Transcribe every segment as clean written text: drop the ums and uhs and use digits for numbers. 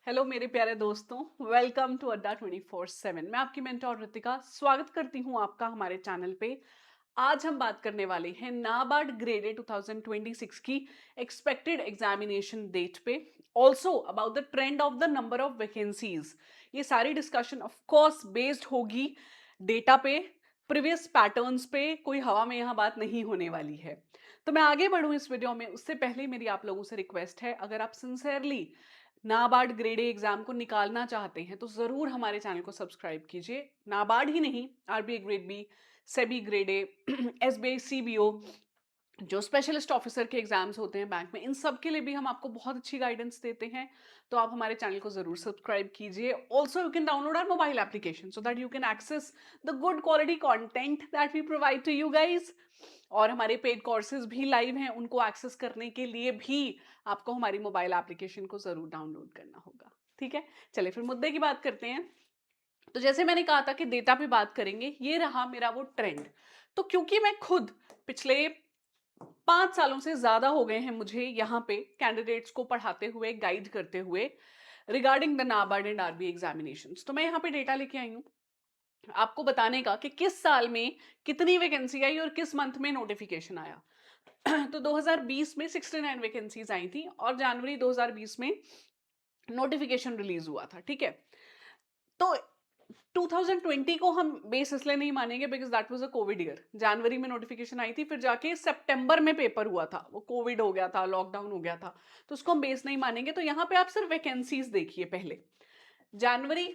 Hello मेरे प्यारे दोस्तों, वेलकम टू अड्डा 24/7। मैं आपकी मेंटोर रितिका स्वागत करती हूँ आपका हमारे चैनल पे। आज हम बात करने वाले हैं नाबार्ड ग्रेड 2026 की एक्सपेक्टेड एग्जामिनेशन डेट पे, also about the trend of the number of vacancies. ये सारी डिस्कशन ऑफ कोर्स बेस्ड होगी डेटा पे, प्रीवियस पैटर्न्स पे। कोई हवा में यहाँ बात नहीं होने वाली है। तो मैं आगे बढ़ूँ इस वीडियो में उससे पहले मेरी आप लोगों से रिक्वेस्ट है, अगर आप sincerely NABARD grade A exam को निकालना चाहते हैं तो जरूर हमारे चैनल को सब्सक्राइब कीजिए। नाबार्ड ही नहीं, RBI grade B, SEBI grade A, SBI CBO, जो स्पेशलिस्ट ऑफिसर के एग्जाम्स होते हैं बैंक में, इन सब के लिए भी हम आपको बहुत अच्छी गाइडेंस देते हैं। तो आप हमारे चैनल को जरूर सब्सक्राइब कीजिए। Also you can download our mobile application so that you can access the good quality content that we provide to you guys. और हमारे पेड कोर्सेज भी लाइव हैं, उनको एक्सेस करने के लिए भी आपको हमारी मोबाइल एप्लीकेशन को जरूर डाउनलोड करना होगा। ठीक है, चलिए फिर मुद्दे की बात करते हैं। तो जैसे मैंने कहा था कि डेटा पे बात करेंगे, ये रहा मेरा वो ट्रेंड। तो क्योंकि मैं खुद पिछले 5 सालों से ज्यादा हो गए हैं मुझे यहाँ पे कैंडिडेट्स को पढ़ाते हुए, गाइड करते हुए regarding the NABARD and RB examination, तो मैं यहाँ पे डेटा लेके आई हूँ आपको बताने का कि किस साल में कितनी वैकेंसी आई और किस मंथ में नोटिफिकेशन आया। तो 2020 में 69 वैकेंसीज आई थी और जनवरी 2020 में नोटिफिकेशन रिलीज हुआ था। ठीक है, तो 2020 को हम बेस इसलिए नहीं मानेंगे because that was a covid year. जनवरी में नोटिफिकेशन आई थी, फिर जाके सितंबर में पेपर हुआ था, वो कोविड हो गया था, लॉकडाउन हो गया था, तो उसको हम बेस नहीं मानेंगे। तो यहाँ पे आप सिर्फ वैकेंसीज देखिए। पहले जनवरी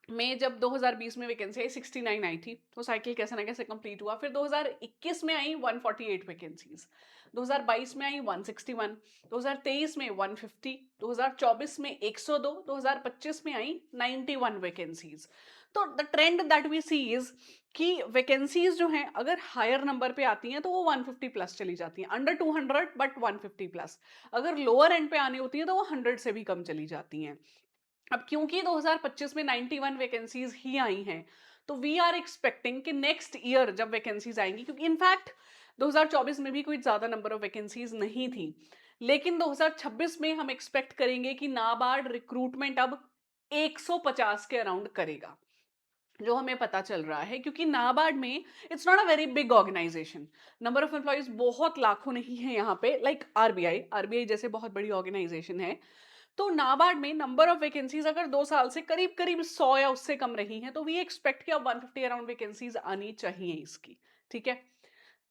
में जब 2020 में वैकेंसी आई 69 आई थी, तो साइकिल कैसे ना कैसे कंप्लीट हुआ। फिर 2021 में आई 148 वैकेंसीज, 2022 में आई 161, 2023 में 150, 2024 में 102, 2025 में आई 91 वैकेंसीज। तो the trend that we see is कि वैकेंसीज जो हैं अगर हायर नंबर पे आती हैं तो वो 150 प्लस चली जाती हैं, अंडर 200 बट 150 प्लस। अगर लोअर एंड पे आनी होती है तो वो 100 से भी कम चली जाती हैं। अब क्योंकि 2025 में 91 वैकेंसीज ही आई हैं, तो वी आर एक्सपेक्टिंग कि नेक्स्ट ईयर जब वैकेंसीज आएंगी, क्योंकि इनफैक्ट 2024 में भी कोई ज्यादा नंबर ऑफ वैकेंसीज नहीं थी, लेकिन 2026 में हम एक्सपेक्ट करेंगे कि नाबार्ड रिक्रूटमेंट अब 150 के अराउंड करेगा, जो हमें पता चल रहा है। क्योंकि नाबार्ड में it's not a very big organization, number of employees बहुत लाखों नहीं है यहाँ पे, लाइक आरबीआई, आरबीआई जैसे बहुत बड़ी ऑर्गेनाइजेशन है। तो नाबार्ड में नंबर ऑफ वैकेंसीज अगर 2 साल से करीब करीब 100 या उससे कम रही हैं, तो वी एक्सपेक्ट कि अब 150 अराउंड वैकेंसीज आनी चाहिए इसकी। ठीक है।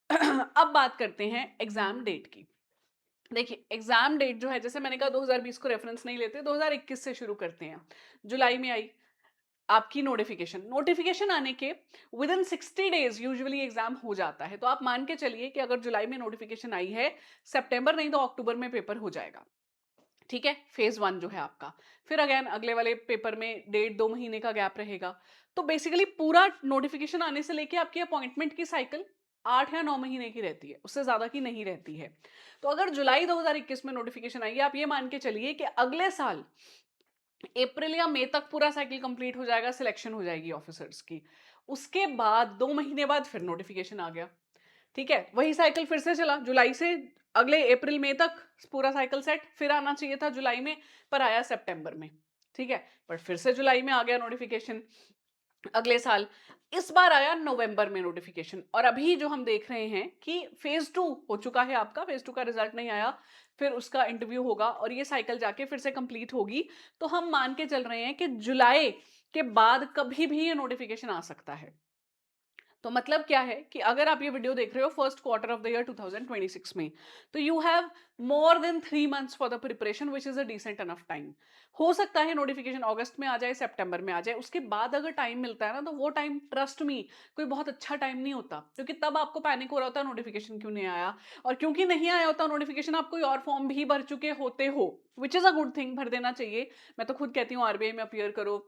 अब बात करते हैं एग्जाम डेट की। देखिए एग्जाम डेट जो है, जैसे मैंने कहा 2020 को रेफरेंस नहीं लेते, 2021 से शुरू करते हैं। जुलाई में आई आपकी नोटिफिकेशन, नोटिफिकेशन आने के with in 60 days usually exam हो जाता है। तो आप मान के चलिए कि अगर जुलाई में नोटिफिकेशन आई है, सितंबर नहीं तो अक्टूबर में पेपर हो जाएगा। ठीक है, फेज 1 जो है आपका। फिर अगेन अगले वाले पेपर में 1.5-2 महीने का गैप रहेगा। तो बेसिकली पूरा नोटिफिकेशन आने से लेके आपकी अपॉइंटमेंट की साइकिल 8 या 9 महीने की रहती है, उससे ज्यादा की नहीं रहती है। तो अगर जुलाई 2021 में नोटिफिकेशन आई, आप ये मान के चलिए कि अगले साल अप्रैल या मई तक पूरा साइकिल कंप्लीट हो जाएगा, सिलेक्शन हो जाएगी ऑफिसर्स की। उसके बाद 2 महीने बाद फिर नोटिफिकेशन आ गया। ठीक है, वही साइकिल फिर से चला जुलाई से अगले अप्रैल मई तक, पूरा साइकिल सेट। फिर आना चाहिए था जुलाई में, पर आया सितंबर में। ठीक है, पर फिर से जुलाई में आ गया नोटिफिकेशन अगले साल। इस बार आया नवंबर में नोटिफिकेशन, और अभी जो हम देख रहे हैं कि फेज 2 हो चुका है आपका, फेज 2 का रिजल्ट नहीं आया, फिर उसका इंटरव्यू होगा और ये साइकिल जाके फिर से कंप्लीट होगी। तो हम मान के चल रहे हैं कि जुलाई के बाद कभी भी ये नोटिफिकेशन आ सकता है। तो मतलब क्या है कि अगर आप ये वीडियो देख रहे हो first quarter of the year 2026 में, तो you have more than 3 months for the preparation which is a decent enough time. हो सकता है नोटिफिकेशन अगस्त में आ जाए, सितंबर में आ जाए, उसके बाद अगर टाइम मिलता है ना, तो वो टाइम ट्रस्ट मी कोई बहुत अच्छा टाइम नहीं होता, क्योंकि तब आपको पैनिक हो रहा होता है नोटिफिकेशन क्यों नहीं आया। और क्योंकि नहीं आया होता नोटिफिकेशन, आप कोई और फॉर्म भी भर चुके होते हो, विच इज अ गुड थिंग, भर देना चाहिए। मैं तो खुद कहती हूँ आरबीआई में अपियर करो,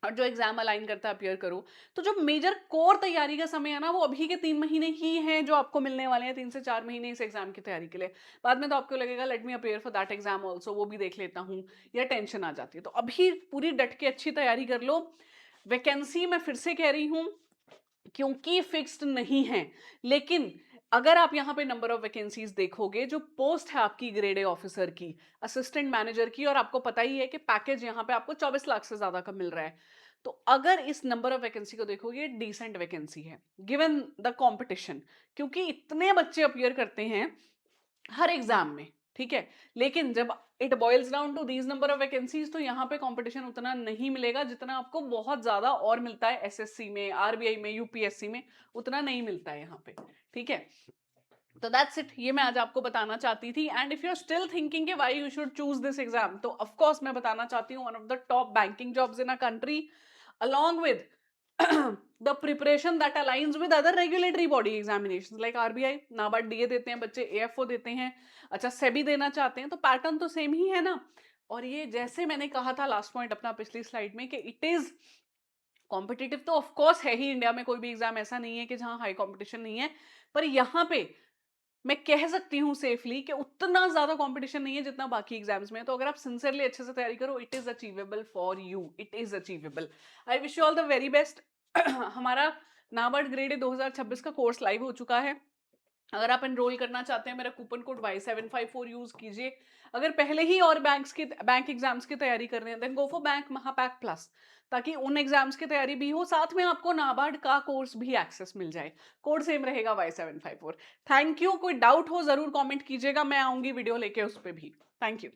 और जो एग्जाम अलाइन करता है अपियर करो। तो जो मेजर कोर तैयारी का समय है ना, वो अभी के 3 महीने ही हैं जो आपको मिलने वाले हैं, 3 से 4 महीने इस एग्जाम की तैयारी के लिए। बाद में तो आपको लगेगा let me appear for that exam also, वो भी देख लेता हूँ, या टेंशन आ जाती है। तो अभी पूरी डट के अच्छी तैयारी कर लो। वैकेंसी मैं फिर से कह रही हूँ, क्योंकि फिक्स्ड नहीं है, लेकिन अगर आप यहाँ पे नंबर ऑफ वैकेंसीज देखोगे, जो पोस्ट है आपकी ग्रेड ए ऑफिसर की, असिस्टेंट मैनेजर की, और आपको पता ही है कि पैकेज यहाँ पे आपको 24 लाख से ज्यादा का मिल रहा है, तो अगर इस नंबर ऑफ वैकेंसी को देखोगे, डिसेंट वैकेंसी है गिवन द कंपटीशन, क्योंकि इतने बच्चे अपीयर करते हैं हर एग्जाम में, ठीक है। लेकिन जब it boils down to these number of vacancies, तो यहाँ पे कंपटीशन उतना नहीं मिलेगा जितना आपको बहुत ज्यादा और मिलता है एसएससी में, आरबीआई में, यूपीएससी में, उतना नहीं मिलता है यहाँ पे, ठीक है। तो दैट्स इट, ये मैं आज आपको बताना चाहती थी। And if you are still thinking कि why you should choose this exam, तो ऑफ कोर्स मैं बताना चाहती हूँ one of the top banking jobs in a country, along with the preparation that aligns with other regulatory body examinations like RBI, NABARD DA देते हैं बच्चे, AFO देते हैं, अच्छा सेबी देना चाहते हैं, तो पैटर्न तो सेम ही है ना। और ये जैसे मैंने कहा था लास्ट पॉइंट अपना पिछली स्लाइड में कि इट इज कॉम्पिटिटिव, तो ऑफ कोर्स है ही, इंडिया में कोई भी एग्जाम ऐसा नहीं है कि जहां हाई कॉम्पिटिशन नहीं है, पर यहाँ पे मैं कह सकती हूँ सेफली कि उतना ज्यादा कंपटीशन नहीं है जितना बाकी एग्जाम्स में है। तो अगर आप सिंसियरली अच्छे से तैयारी करो, it is achievable for you, it is achievable. I wish you all the very best. हमारा नाबार्ड ग्रेड 2026 का कोर्स लाइव हो चुका है। अगर आप एनरोल करना चाहते हैं, मेरा कूपन कोड Y754 यूज कीजिए। अगर पहले ही और बैंक एग्जाम्स की तैयारी कर रहे हैं, then go for bank Mahapack plus, ताकि उन एग्जाम्स की तैयारी भी हो, साथ में आपको नाबार्ड का कोर्स भी एक्सेस मिल जाए। कोड सेम रहेगा Y754। Thank you. कोई डाउट हो जरूर कमेंट कीजिएगा, मैं आऊंगी वीडियो लेके उस पर भी। Thank you.